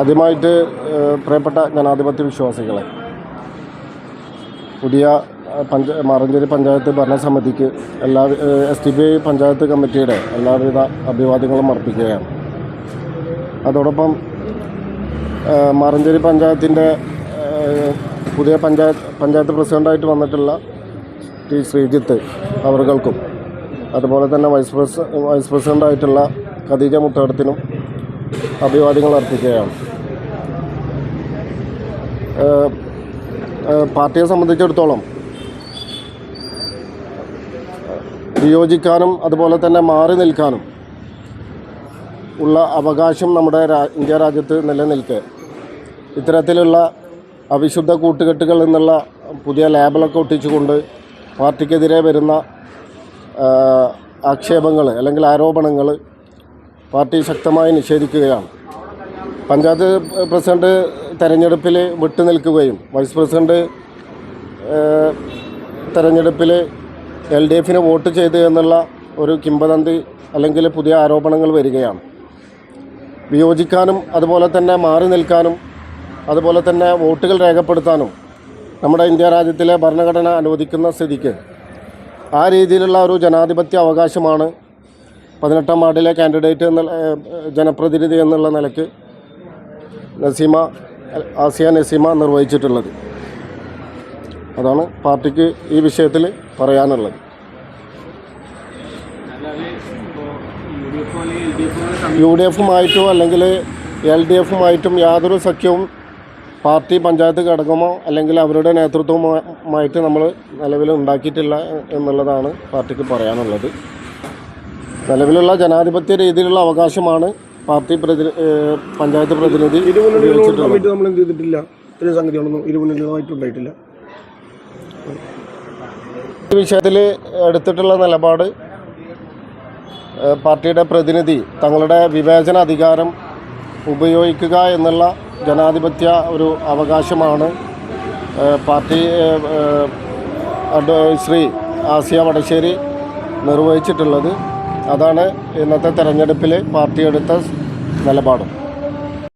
ആദ്യമായിട്ട് പ്രിയപ്പെട്ട ജനാധിപത്യ വിശ്വാസികളെ, പുതിയ മാറഞ്ചേരി പഞ്ചായത്ത് ഭരണസമിതിക്ക് SDPI പഞ്ചായത്ത് കമ്മിറ്റിയുടെ എല്ലാവിധ അഭിവാദ്യങ്ങളും അർപ്പിക്കുകയാണ്. അതോടൊപ്പം മാറഞ്ചേരി പഞ്ചായത്തിൻ്റെ പുതിയ പഞ്ചായത്ത് പ്രസിഡൻ്റായിട്ട് വന്നിട്ടുള്ള ടി ശ്രീജിത്ത് അവർക്കും, അതുപോലെ തന്നെ വൈസ് പ്രസിഡൻ്റായിട്ടുള്ള ഖദീജ മുട്ടടത്തിനും അഭിവാദ്യങ്ങൾ അർപ്പിക്കുകയാണ്. പാർട്ടിയെ സംബന്ധിച്ചിടത്തോളം വിയോജിക്കാനും അതുപോലെ തന്നെ മാറി നിൽക്കാനും ഉള്ള അവകാശം നമ്മുടെ ഇന്ത്യ രാജ്യത്ത് നിലനിൽക്കെ ഇത്തരത്തിലുള്ള അവിശുദ്ധ കൂട്ടുകെട്ടുകൾ എന്നുള്ള പുതിയ ലേബലൊക്കെ ഒട്ടിച്ചുകൊണ്ട് പാർട്ടിക്കെതിരെ വരുന്ന ആക്ഷേപങ്ങൾ അല്ലെങ്കിൽ ആരോപണങ്ങൾ പാർട്ടി ശക്തമായി നിഷേധിക്കുകയാണ്. പഞ്ചായത്ത് പ്രസിഡന്റ് തെരഞ്ഞെടുപ്പിൽ വിട്ടുനിൽക്കുകയും വൈസ് പ്രസിഡന്റ് തെരഞ്ഞെടുപ്പിൽ LDFന് വോട്ട് ചെയ്തു എന്നുള്ള ഒരു കിംവദന്തി അല്ലെങ്കിൽ പുതിയ ആരോപണങ്ങൾ വരികയാണ്. വിയോജിക്കാനും അതുപോലെ തന്നെ മാറി നിൽക്കാനും അതുപോലെ തന്നെ വോട്ടുകൾ രേഖപ്പെടുത്താനും നമ്മുടെ ഇന്ത്യ രാജ്യത്തിലെ ഭരണഘടന അനുവദിക്കുന്ന സ്ഥിതിക്ക് ആ രീതിയിലുള്ള ഒരു ജനാധിപത്യ അവകാശമാണ് 18ാം വാർഡിലെ കാൻഡിഡേറ്റ് ജനപ്രതിനിധി എന്നുള്ള നിലയ്ക്ക് ആസിയ നസീമ നിർവഹിച്ചിട്ടുള്ളത്. അതാണ് പാർട്ടിക്ക് ഈ വിഷയത്തിൽ പറയാനുള്ളത്. UDFുമായിട്ടോ അല്ലെങ്കിൽ LDFുമായിട്ടും യാതൊരു സഖ്യവും പാർട്ടി പഞ്ചായത്ത് ഘടകമോ അല്ലെങ്കിൽ അവരുടെ നേതൃത്വവുമായിട്ട് നമ്മൾ നിലവിൽ ഉണ്ടാക്കിയിട്ടില്ല എന്നുള്ളതാണ് പാർട്ടിക്ക് പറയാനുള്ളത്. നിലവിലുള്ള ജനാധിപത്യ രീതിയിലുള്ള അവകാശമാണ് പാർട്ടി പഞ്ചായത്ത് പ്രതിനിധി നമ്മൾ എന്ത് ചെയ്തിട്ടില്ല. ഇത്രയും സംഗതികളൊന്നും ഇരുമുന്നണികളുമായിട്ടുണ്ടായിട്ടില്ല. ഈ വിഷയത്തിൽ എടുത്തിട്ടുള്ള നിലപാട് പാർട്ടിയുടെ പ്രതിനിധി തങ്ങളുടെ വിവേചന അധികാരം ഉപയോഗിക്കുക എന്നുള്ള ജനാധിപത്യ ഒരു അവകാശമാണ് പാർട്ടി ശ്രീ ആസിയ വടശ്ശേരി നിർവഹിച്ചിട്ടുള്ളത്. അതാണ് ഇന്നത്തെ തെരഞ്ഞെടുപ്പിൽ പാർട്ടി എടുത്ത നിലപാടും.